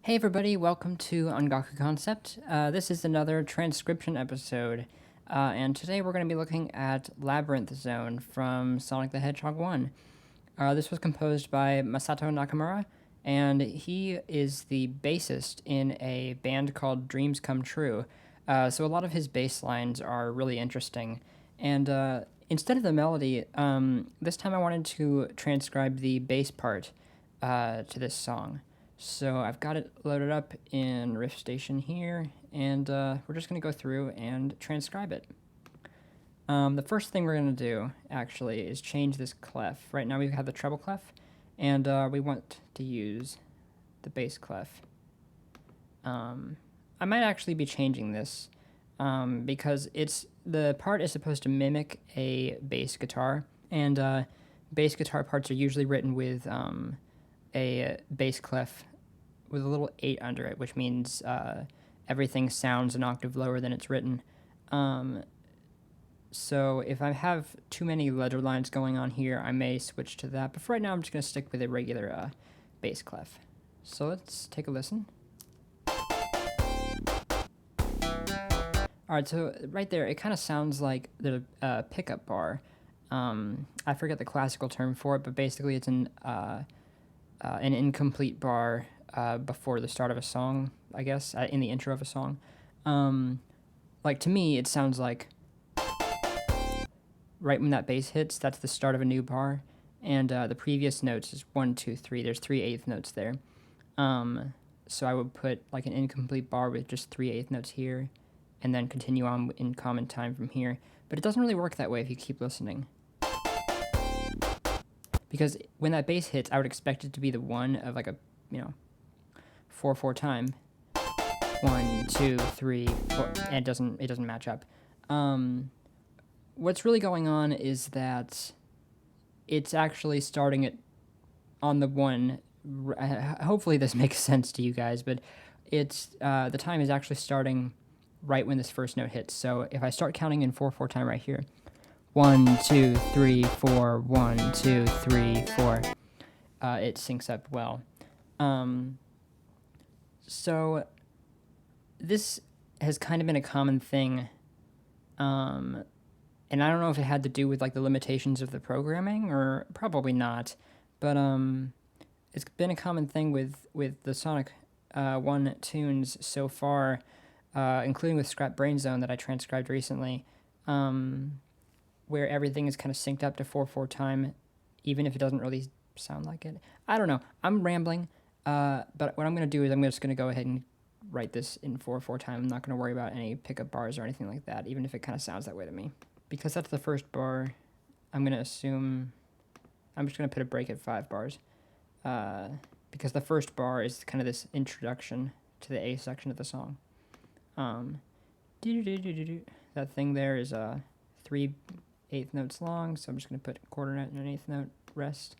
Hey everybody, welcome to Ongaku Concept. This is another transcription episode, and today we're going to be looking at Labyrinth Zone from Sonic the Hedgehog 1. This was composed by Masato Nakamura, and he is the bassist in a band called Dreams Come True. So a lot of his bass lines are really interesting, and instead of the melody, this time I wanted to transcribe the bass part to this song. So I've got it loaded up in Riff Station here, and we're just going to go through and transcribe it. The first thing we're going to do, actually, is change this clef. Right now we have the treble clef, and we want to use the bass clef. I might actually be changing this, because the part is supposed to mimic a bass guitar, and bass guitar parts are usually written with a bass clef with a little 8 under it, which means everything sounds an octave lower than it's written. So if I have too many letter lines going on here, I may switch to that. But for right now, I'm just going to stick with a regular bass clef. So let's take a listen. Alright, so right there, it kind of sounds like the pickup bar. I forget the classical term for it, but basically it's an incomplete bar before the start of a song, I guess, in the intro of a song. Like, to me, it sounds like right when that bass hits, that's the start of a new bar, and the previous notes is 1, 2, 3. There's 3 eighth notes there. So I would put like an incomplete bar with just 3 eighth notes here, and then continue on in common time from here. But it doesn't really work that way if you keep listening. Because when that bass hits, I would expect it to be the 1 of like a, 4/4 time. 1, 2, 3, 4, and it doesn't match up. What's really going on is that it's actually starting it on the 1. Hopefully this makes sense to you guys, but it's the time is actually starting right when this first note hits. So if I start counting in 4/4 time right here, 1, 2, 3, 4, 1, 2, 3, 4. It syncs up well. So this has kind of been a common thing, and I don't know if it had to do with like the limitations of the programming, or probably not, but it's been a common thing with the Sonic 1 tunes so far, including with Scrap Brain Zone that I transcribed recently, where everything is kind of synced up to 4/4 time, even if it doesn't really sound like it. I don't know. I'm rambling, but what I'm going to do is I'm just going to go ahead and write this in 4/4 time. I'm not going to worry about any pickup bars or anything like that, even if it kind of sounds that way to me. Because that's the first bar, I'm going to assume... I'm just going to put a break at 5 bars, because the first bar is kind of this introduction to the A section of the song. That thing there is 3 eighth notes long, so I'm just going to put a quarter note and an eighth note rest.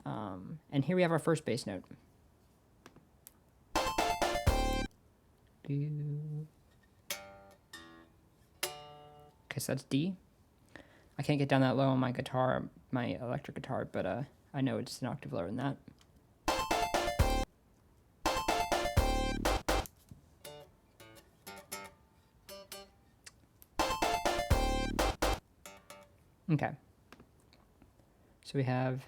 And here we have our first bass note. Okay, so that's D. I can't get down that low on my guitar, my electric guitar, but I know it's an octave lower than that. Okay. So we have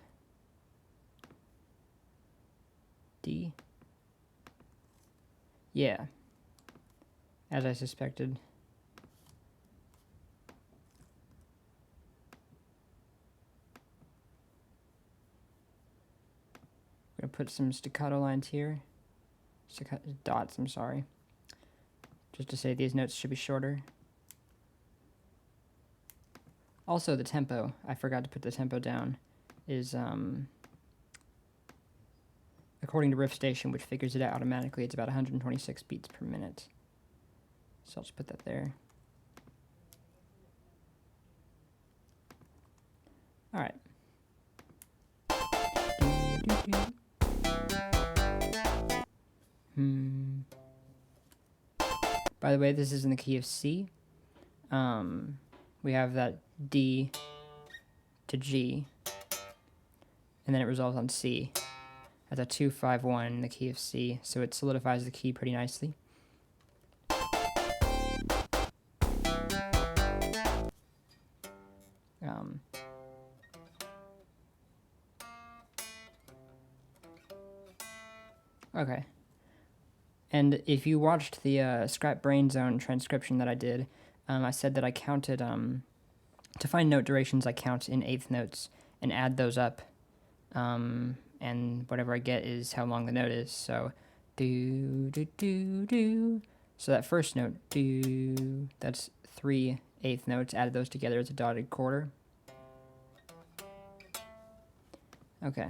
D. Yeah. As I suspected. I'm going to put some staccato lines here. Dots, I'm sorry. Just to say these notes should be shorter. Also, the tempo, I forgot to put the tempo down, is, according to Riff Station, which figures it out automatically, it's about 126 beats per minute. So I'll just put that there. Alright. By the way, this is in the key of C. We have that D to G, and then it resolves on C. has a 2-5-1 in the key of C, so it solidifies the key pretty nicely. Okay. And if you watched the Scrap Brain Zone transcription that I did, I said that I counted, to find note durations, I count in eighth notes and add those up. And whatever I get is how long the note is. So, do, do, do, do. So that first note, do, that's 3 eighth notes. Added those together as a dotted quarter. Okay.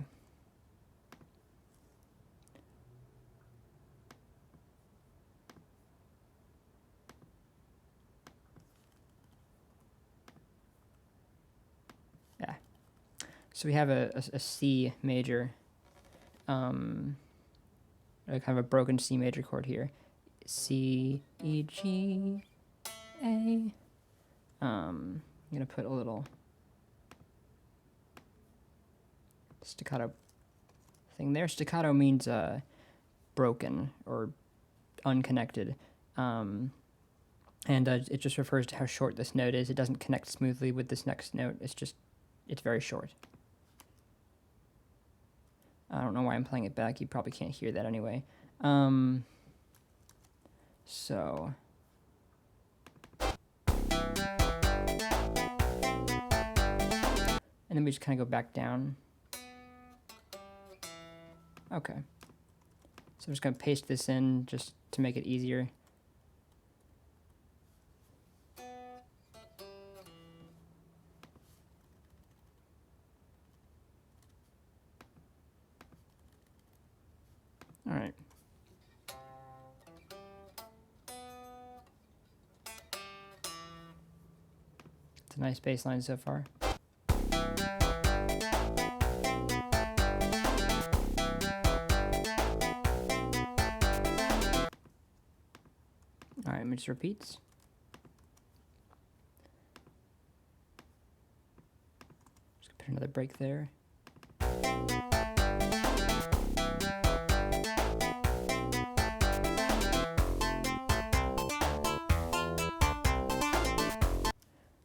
Yeah. So we have a C major, kind of a broken C major chord here. C, E, G, A. I'm gonna put a little staccato thing there. Staccato means broken or unconnected, and it just refers to how short this note is. It doesn't connect smoothly with this next note. It's very short. I don't know why I'm playing it back. You probably can't hear that anyway. So. And then we just kind of go back down. Okay. So I'm just going to paste this in just to make it easier. All right. It's a nice bass line so far. All right, it just repeats. Just put another break there.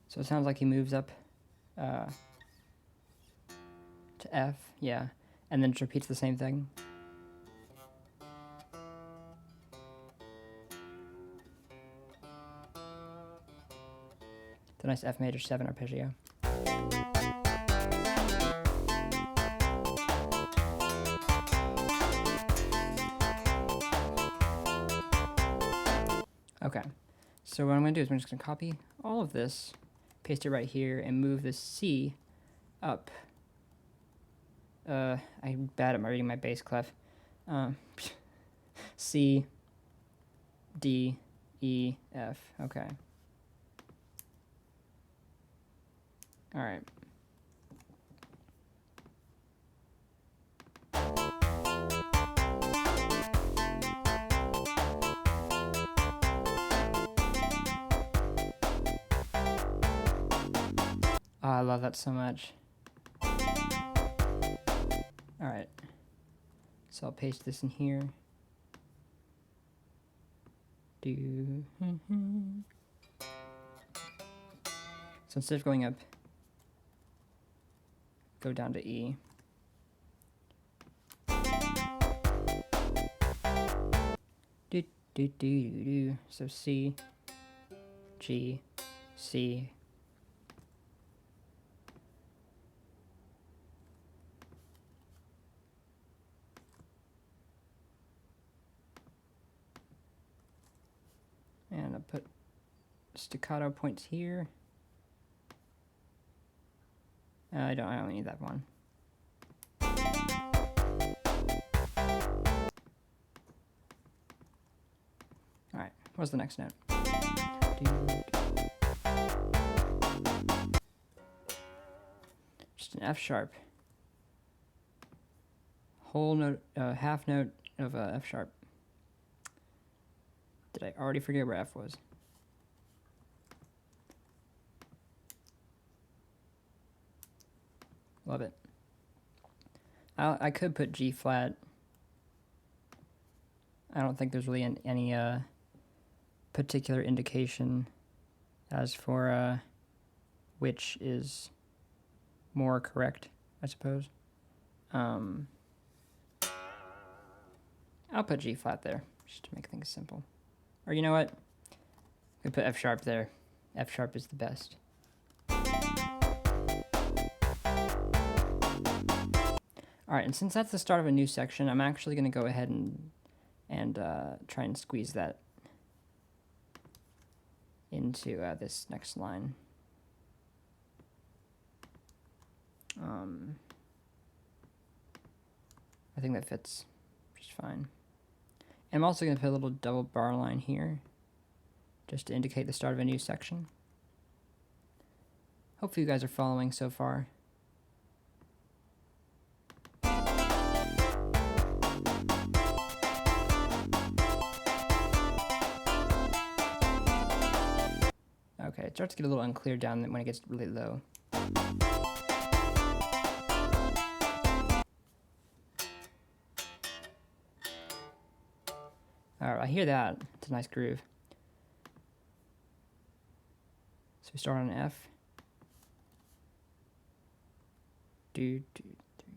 So it sounds like he moves up to F, yeah, and then just repeats the same thing. It's a nice F major 7 arpeggio. Okay, so what I'm going to do is I'm just going to copy all of this, paste it right here, and move this C up. I'm bad at reading my bass clef. C, D, E, F. Okay. All right. Oh, I love that so much. All right. So I'll paste this in here. Do. So instead of going up, go down to E. Do do do do do. So C, G, C. And I'll put staccato points here. I don't need that one. All right, what's the next note? Just an F sharp. Whole note, half note of F sharp. Did I already forget where F was? Love it. I could put G flat. I don't think there's really any particular indication as for which is more correct, I suppose. I'll put G flat there, just to make things simple. Or you know what? I can put F sharp there. F sharp is the best. Alright, and since that's the start of a new section, I'm actually going to go ahead and try and squeeze that into this next line. I think that fits just fine. And I'm also going to put a little double bar line here, just to indicate the start of a new section. Hopefully you guys are following so far. Okay, it starts to get a little unclear down when it gets really low. Alright, I hear that. It's a nice groove. So we start on an F. Do, do, three.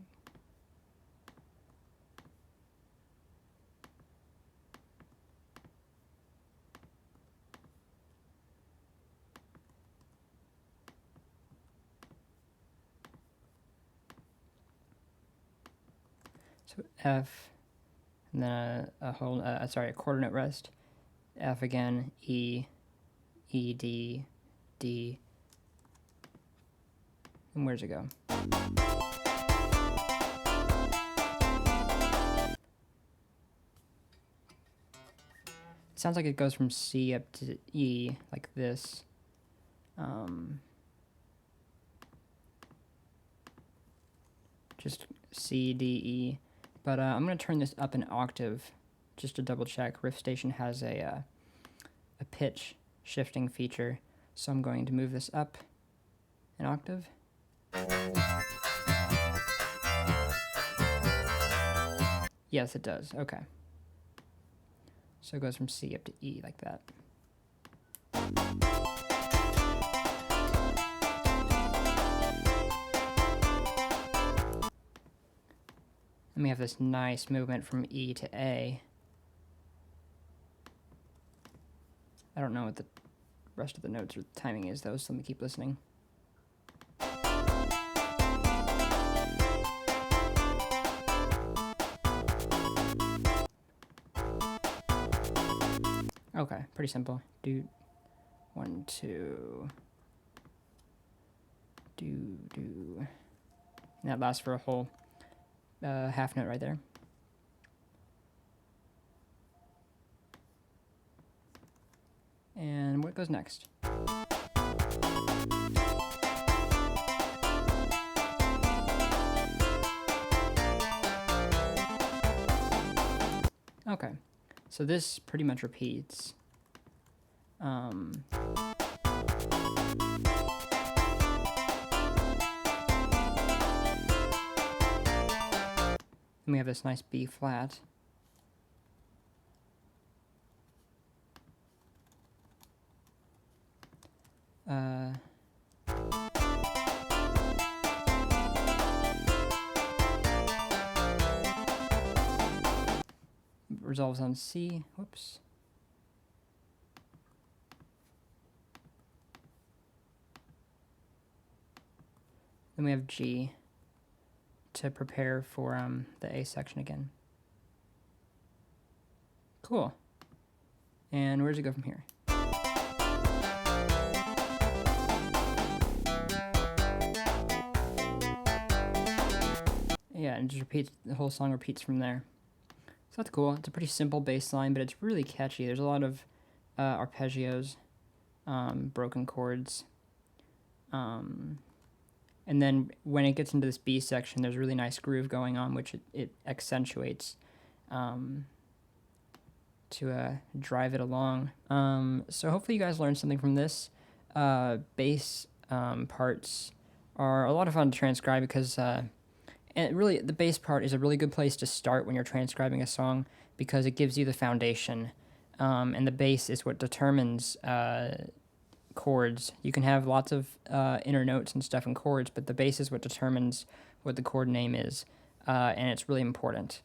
So F, and then a whole, a quarter note rest. F again, E, E, D, D. And where's it go? It sounds like it goes from C up to E, like this. Just C, D, E. But I'm going to turn this up an octave just to double check. Riff Station has a pitch shifting feature, so I'm going to move this up an octave. Yes, it does. Okay. So it goes from C up to E like that. And we have this nice movement from E to A. I don't know what the rest of the notes or the timing is though, so let me keep listening. Okay, pretty simple. Do, 1, 2. Do. And that lasts for a whole half note right there. And what goes next? Okay, so this pretty much repeats. And we have this nice B flat. Resolves on C. Whoops. Then we have G to prepare for the A section again. Cool. And where does it go from here? Yeah, and it just repeats, the whole song repeats from there. So that's cool. It's a pretty simple bass line, but it's really catchy. There's a lot of arpeggios, broken chords. And then when it gets into this B section, there's a really nice groove going on, which it accentuates to drive it along. So hopefully you guys learned something from this. Bass parts are a lot of fun to transcribe because And really, the bass part is a really good place to start when you're transcribing a song because it gives you the foundation. And the bass is what determines chords. You can have lots of inner notes and stuff in chords, but the bass is what determines what the chord name is, and it's really important.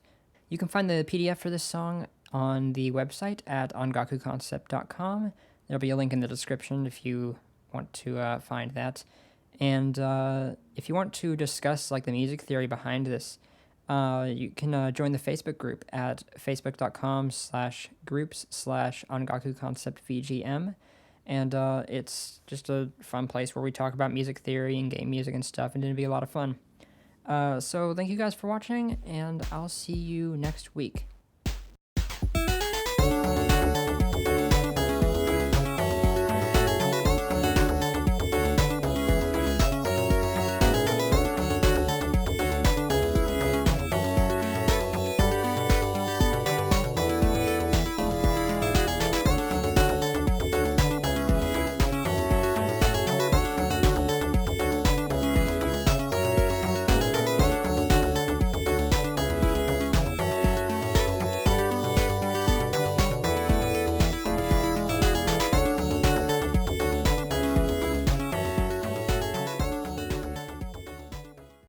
You can find the PDF for this song on the website at ongakuconcept.com. There'll be a link in the description if you want to find that. And if you want to discuss like the music theory behind this, you can join the Facebook group at facebook.com/groups/ongakuconceptvgm. And it's just a fun place where we talk about music theory and game music and stuff, and it'll be a lot of fun. So thank you guys for watching, and I'll see you next week.